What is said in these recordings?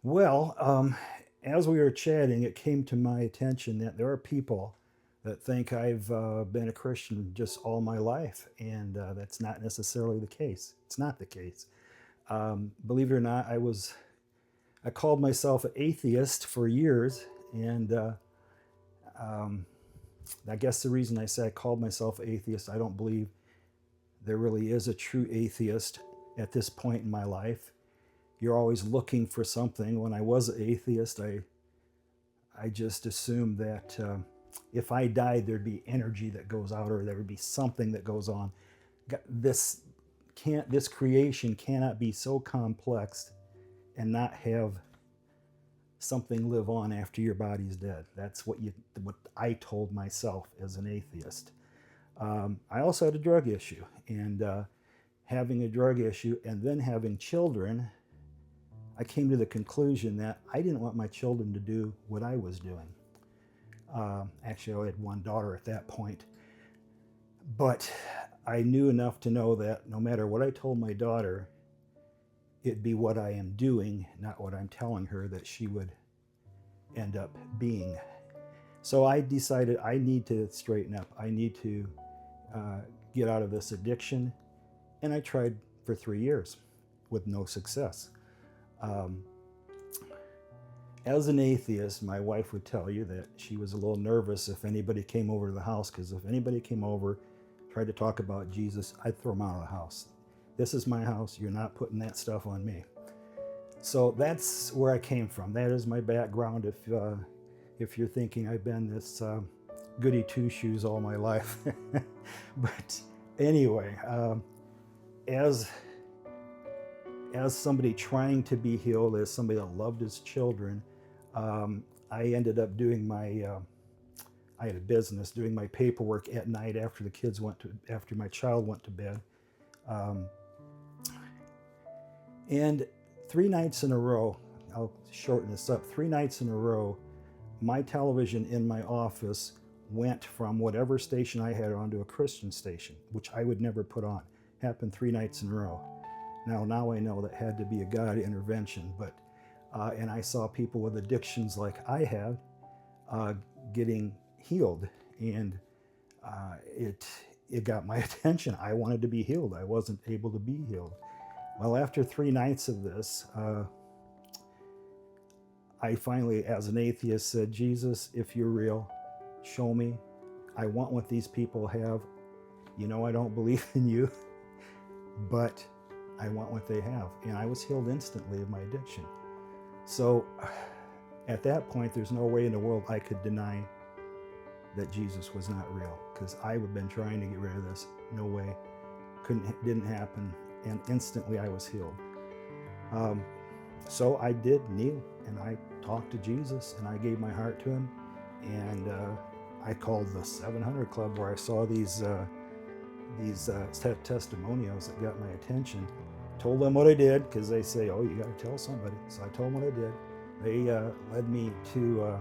Well, as we were chatting, it came to my attention that there are people that think I've been a Christian just all my life, and that's not necessarily the case. It's not the case. Believe it or not, I called myself an atheist for years, and um, I guess the reason I say I called myself atheist, I don't believe there really is a true atheist at this point in my life. You're always looking for something. When I was an atheist, I just assumed that if I died, there'd be energy that goes out, or there would be something that goes on. This can't. This creation cannot be so complex and not have something live on after your body's dead. That's what I told myself as an atheist. I also had a drug issue, and having a drug issue and then having children, I came to the conclusion that I didn't want my children to do what I was doing. Actually, I had one daughter at that point, but I knew enough to know that no matter what I told my daughter, it'd be what I am doing, not what I'm telling her that she would end up being. So I decided I need to straighten up. I need to uh, get out of this addiction. And I tried for 3 years with no success. Um, as an atheist, my wife would tell you that she was a little nervous if anybody came over to the house, because if anybody came over, tried to talk about Jesus, I'd throw them out of the house. This is my house. You're not putting that stuff on me. So that's where I came from. That is my background. If you're thinking I've been this goody two shoes all my life, but anyway, as as somebody trying to be healed, as somebody that loved his children, I ended up doing I had a business doing my paperwork at night after after my child went to bed. Um, and 3 nights in a row, I'll shorten this up, 3 nights in a row, my television in my office went from whatever station I had on to a Christian station, which I would never put on. Happened 3 nights in a row. Now I know that had to be a God intervention, but and I saw people with addictions like I have uh, getting healed, and it got my attention. I wanted to be healed. I wasn't able to be healed. Well, after 3 nights of this, I finally, as an atheist, said, Jesus, if you're real, show me. I want what these people have. You know, I don't believe in you, but I want what they have. And I was healed instantly of my addiction. So at that point, there's no way in the world I could deny that Jesus was not real, because I would have been trying to get rid of this. No way. Didn't happen. And instantly I was healed. Um, so I did kneel and I talked to Jesus and I gave my heart to him. And I called the 700 Club, where I saw these testimonials that got my attention. Told them what I did, because they say, oh, you got to tell somebody. So I told them what I did. They led me to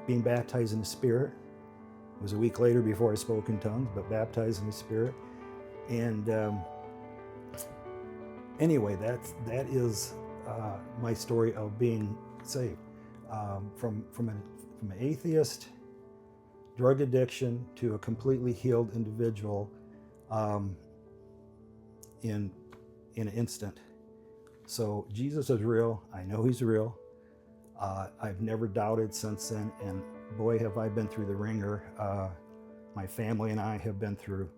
being baptized in the Spirit. It was a week later before I spoke in tongues, but baptized in the Spirit. And anyway, that is my story of being saved from an atheist, drug addiction, to a completely healed individual in an instant. So Jesus is real. I know he's real. I've never doubted since then, and boy, have I been through the ringer. My family and I have been through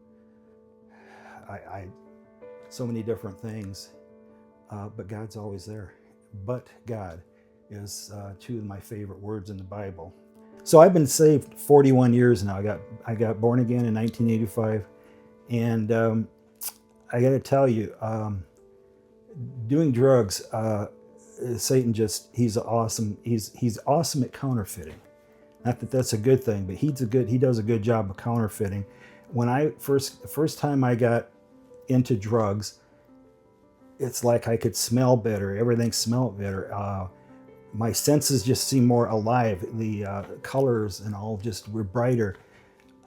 so many different things, but God's always there. But God is two of my favorite words in the Bible. So I've been saved 41 years now. I got born again in 1985, and I got to tell you, doing drugs, Satan he's awesome. He's awesome at counterfeiting. Not that that's a good thing, but he does a good job of counterfeiting. When the first time I got into drugs, it's like I could smell better. Everything smelled better. My senses just seemed more alive. The colors and all just were brighter.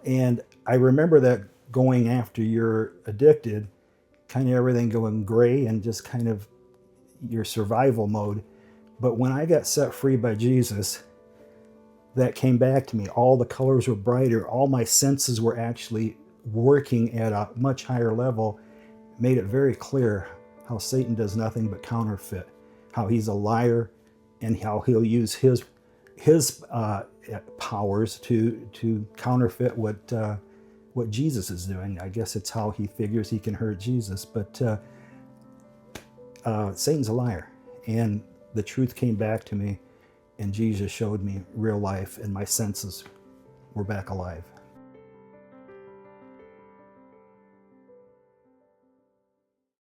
And I remember that going after you're addicted, kind of everything going gray and just kind of your survival mode. But when I got set free by Jesus, that came back to me. All the colors were brighter. All my senses were actually working at a much higher level. Made it very clear how Satan does nothing but counterfeit, how he's a liar, and how he'll use his powers to counterfeit what Jesus is doing. I guess it's how he figures he can hurt Jesus. But Satan's a liar, and the truth came back to me, and Jesus showed me real life, and my senses were back alive.